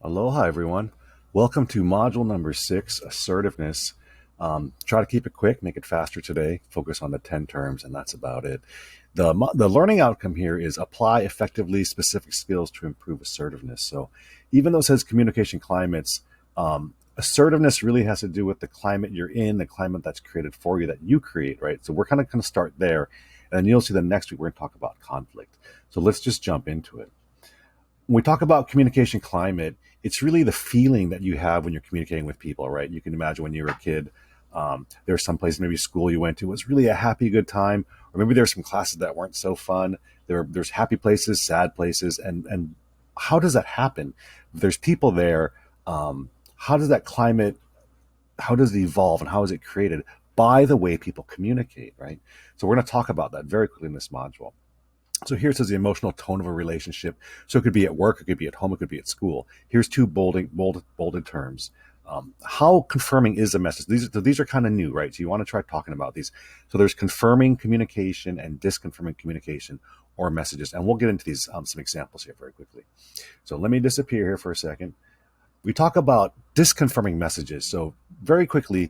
Aloha, everyone. Welcome to module number 6, assertiveness. Try to keep it quick, make it faster today. Focus on the 10 terms, and that's about it. The learning outcome here is apply effectively specific skills to improve assertiveness. So even though it says communication climates, assertiveness really has to do with the climate you're in, the climate that's created for you, that you create, right? So we're kind of going to start there. And then you'll see the next week we're going to talk about conflict. So let's just jump into it. When we talk about communication climate, it's really the feeling that you have when you're communicating with people, right? You can imagine when you were a kid, there's some place, maybe school you went to, was really a happy, good time, or maybe there's some classes that weren't so fun. There's happy places, sad places, and how does that happen? If there's people there. How does that climate? How does it evolve, and how is it created? By the way people communicate, right? So we're going to talk about that very quickly in this module. So here it says the emotional tone of a relationship. So it could be at work, it could be at home, it could be at school. Here's two bolded terms. How confirming is a message? These are kind of new, right? So you want to try talking about these. So there's confirming communication and disconfirming communication or messages. And we'll get into these some examples here very quickly. So let me disappear here for a second. We talk about disconfirming messages. So very quickly,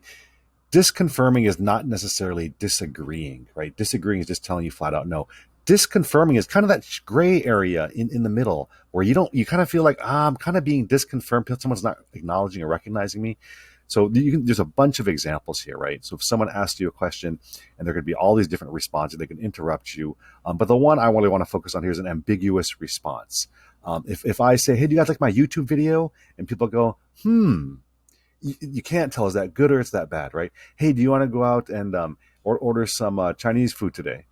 disconfirming is not necessarily disagreeing, right? Disagreeing is just telling you flat out no. Disconfirming is kind of that gray area in the middle where you kind of feel like, I'm kind of being disconfirmed because someone's not acknowledging or recognizing me. So there's a bunch of examples here, right? So if someone asks you a question and there could be all these different responses, they can interrupt you. But the one I really want to focus on here is an ambiguous response. If I say, hey, do you guys like my YouTube video? And people go, you can't tell is that good or it's that bad, right? Hey, do you want to go out and or order some Chinese food today?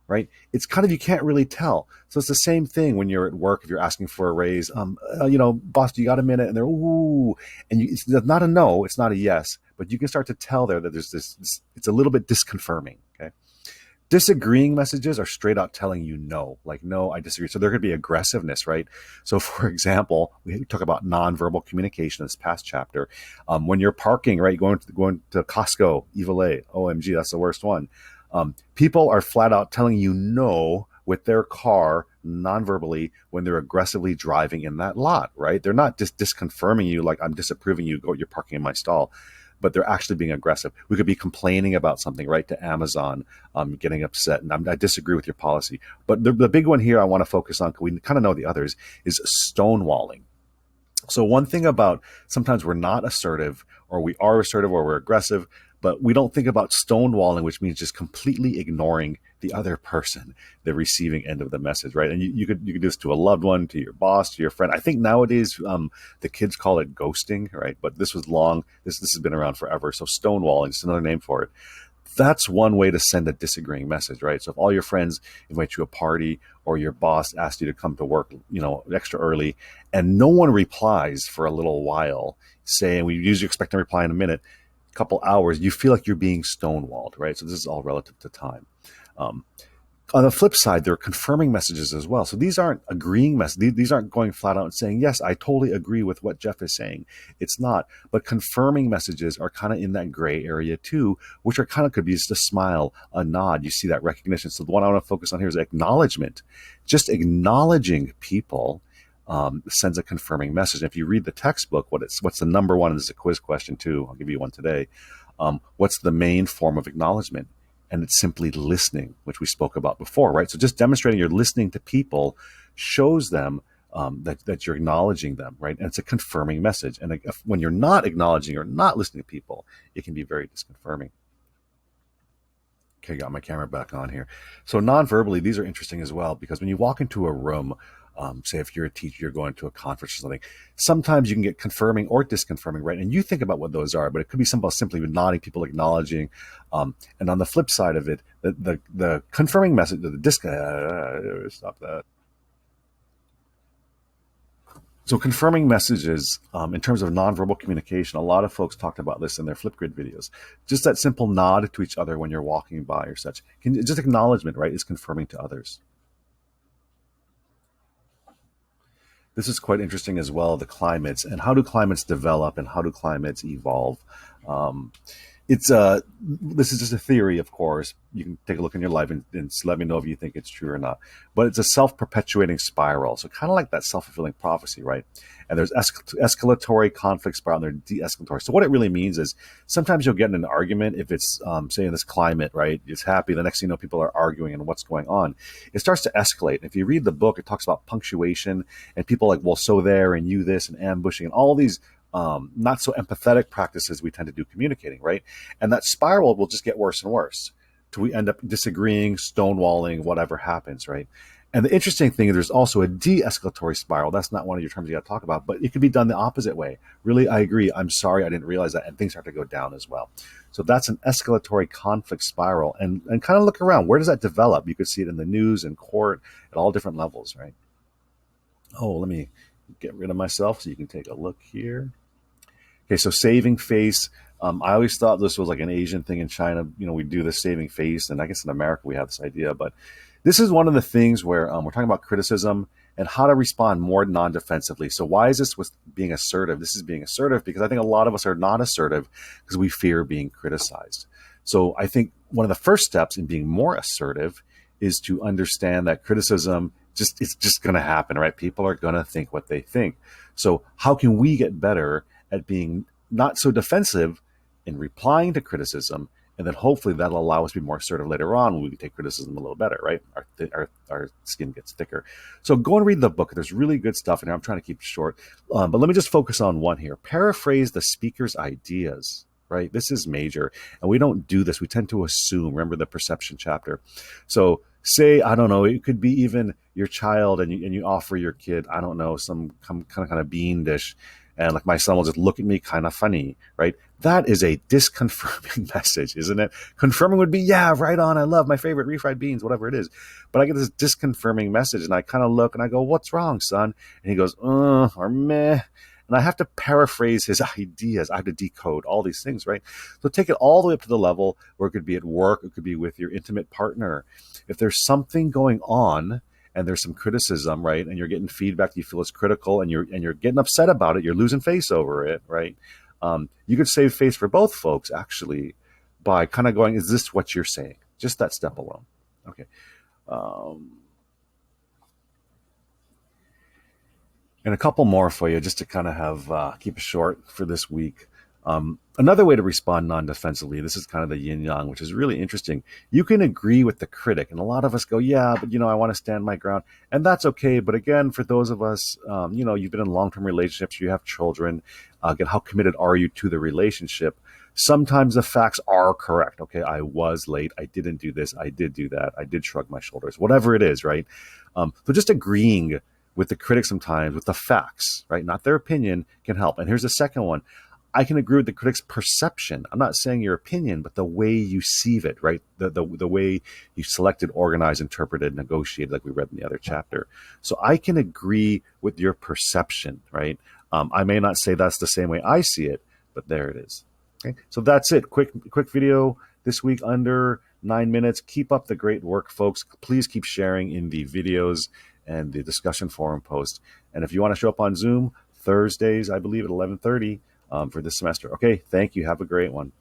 Right? It's kind of, you can't really tell. So it's the same thing when you're at work. If you're asking for a raise, boss, do you got a minute? And they're ooh, and it's not a no, it's not a yes, but you can start to tell there that there's this it's a little bit disconfirming. Okay. Disagreeing messages are straight out telling you no, like, no, I disagree. So there could be aggressiveness, right? So for example, we talk about nonverbal communication in this past chapter. When you're parking, right, going to Costco, Evil A, OMG, that's the worst one. People are flat out telling you no with their car non-verbally when they're aggressively driving in that lot, right? They're not just disconfirming you like, I'm disapproving you, you're parking in my stall, but they're actually being aggressive. We could be complaining about something, right, to Amazon, getting upset, and I disagree with your policy. But the big one here I want to focus on, because we kind of know the others, is stonewalling. So one thing about sometimes we're not assertive, or we are assertive, or we're aggressive, but we don't think about stonewalling, which means just completely ignoring the other person, the receiving end of the message, right? And you could do this to a loved one, to your boss, to your friend. I think nowadays the kids call it ghosting, right? But this was long. This has been around forever. So stonewalling is another name for it. That's one way to send a disagreeing message, right? So if all your friends invite you to a party, or your boss asks you to come to work, extra early, and no one replies for a little while, saying we usually expect to reply in a minute, couple hours, you feel like you're being stonewalled, right? So this is all relative to time. On the flip side, there are confirming messages as well. So these aren't agreeing messages. These aren't going flat out and saying, yes, I totally agree with what Jeff is saying. It's not. But confirming messages are kind of in that gray area too, which are kind of could be just a smile, a nod. You see that recognition. So the one I want to focus on here is acknowledgement. Just acknowledging people sends a confirming message. And if you read the textbook, what's the number one? And this is a quiz question too. I'll give you one today. What's the main form of acknowledgement? And it's simply listening, which we spoke about before, right? So just demonstrating you're listening to people shows them that you're acknowledging them, right? And it's a confirming message. And when you're not acknowledging or not listening to people, it can be very disconfirming. Okay, got my camera back on here. So non-verbally, these are interesting as well, because when you walk into a room, say if you're a teacher, you're going to a conference or something, sometimes you can get confirming or disconfirming, right? And you think about what those are, but it could be something simply nodding, people acknowledging. And on the flip side of it, the confirming message, stop that. So confirming messages, in terms of nonverbal communication, a lot of folks talked about this in their Flipgrid videos. Just that simple nod to each other when you're walking by or such. Just acknowledgement, right, is confirming to others. This is quite interesting as well, the climates, and how do climates develop and how do climates evolve. it's this is just a theory, of course. You can take a look in your life and let me know if you think it's true or not. But it's a self-perpetuating spiral, so kind of like that self-fulfilling prophecy, right? And there's escalatory conflict spiral, and there's de-escalatory. So what it really means is sometimes you'll get in an argument if it's say in this climate, right? It's happy. The next thing you know, people are arguing and what's going on. It starts to escalate. If you read the book, it talks about punctuation and people like, well, so there and you this and ambushing and all these not so empathetic practices we tend to do communicating, right? And that spiral will just get worse and worse till we end up disagreeing, stonewalling, whatever happens, right? And the interesting thing is there's also a de-escalatory spiral. That's not one of your terms you got to talk about, but it could be done the opposite way. Really, I agree. I'm sorry, I didn't realize that. And things start to go down as well. So that's an escalatory conflict spiral. And kind of look around. Where does that develop? You could see it in the news and court at all different levels, right? Oh, let me get rid of myself so you can take a look here. Okay, so saving face. I always thought this was like an Asian thing in China. You know, we do this saving face, and I guess in America we have this idea. But this is one of the things where we're talking about criticism and how to respond more non-defensively. So why is this with being assertive? This is being assertive because I think a lot of us are not assertive because we fear being criticized. So I think one of the first steps in being more assertive is to understand that criticism it's just going to happen, right? People are going to think what they think. So how can we get better at being not so defensive in replying to criticism, and then hopefully that'll allow us to be more assertive later on when we can take criticism a little better, right? Our skin gets thicker. So go and read the book. There's really good stuff in here. I'm trying to keep it short, but let me just focus on one here. Paraphrase the speaker's ideas, right? This is major, and we don't do this. We tend to assume. Remember the perception chapter. So say, I don't know, it could be even your child, and you offer your kid, I don't know, some kind of bean dish, and like my son will just look at me kind of funny, right? That is a disconfirming message, isn't it? Confirming would be, yeah, right on. I love my favorite refried beans, whatever it is. But I get this disconfirming message, and I kind of look and I go, what's wrong, son? And he goes, or meh. And I have to paraphrase his ideas. I have to decode all these things, right? So take it all the way up to the level where it could be at work, it could be with your intimate partner. If there's something going on and there's some criticism, right, and you're getting feedback you feel is critical, and you're getting upset about it, you're losing face over it, right? You could save face for both folks actually by kind of going, is this what you're saying? Just that step alone. Okay. And a couple more for you just to kind of have keep it short for this week. Another way to respond non-defensively, this is kind of the yin-yang, which is really interesting. You can agree with the critic, and a lot of us go, yeah, but I want to stand my ground, and that's okay. But again, for those of us, you've been in long-term relationships, you have children, again, how committed are you to the relationship? Sometimes the facts are correct. Okay, I was late, I didn't do this, I did do that, I did shrug my shoulders, whatever it is, right? So just agreeing with the critic sometimes, with the facts, right? Not their opinion, can help. And here's the second one. I can agree with the critic's perception. I'm not saying your opinion, but the way you see it, right? The way you selected, organized, interpreted, negotiated, like we read in the other chapter. So I can agree with your perception, right? I may not say that's the same way I see it, but there it is. Okay, so that's it. Quick video this week, under 9 minutes. Keep up the great work, folks. Please keep sharing in the videos and the discussion forum post. And if you want to show up on Zoom, Thursdays, I believe at 11:30 for this semester. Okay, thank you. Have a great one.